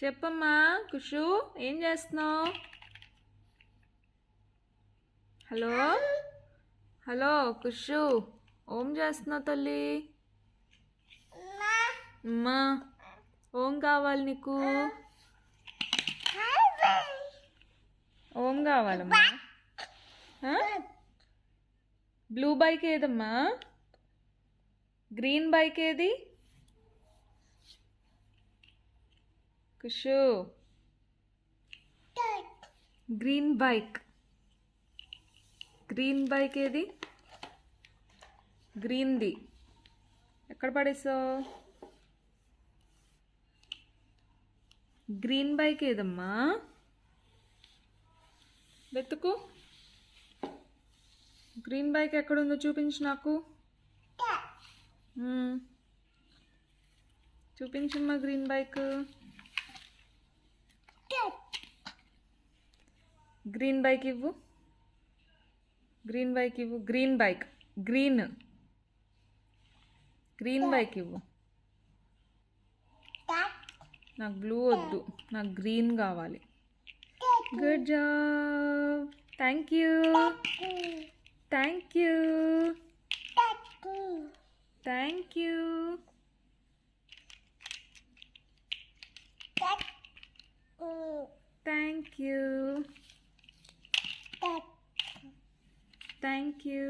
చెప్పమ్మా కుషు, ఏం చేస్తున్నావు? హలో హలో కుషు, ఓం చేస్తున్నావు తల్లి? అమ్మా ఓం కావాలి నీకు? ఓం కావాలమ్మా? బ్లూ బైక్ ఏదమ్మా? గ్రీన్ బైక్ ఏది? కుషు, గ్రీన్ బైక్ ఏది? గ్రీన్ది ఎక్కడ పడేసావు? గ్రీన్ బైక్ ఏదమ్మా? వెతుకు. గ్రీన్ బైక్ ఎక్కడుందో చూపించు నాకు. చూపించమ్మా గ్రీన్ బైక్. గ్రీన్ బైక్ ఇవ్వు. గ్రీన్ బైక్ ఇవ్వు. గ్రీన్ బైక్, గ్రీన్ బైక్ ఇవ్వు. నాకు బ్లూ వద్దు, నాకు గ్రీన్ కావాలి. Good job, thank you, thank you, thank you. Thank you. Thank you.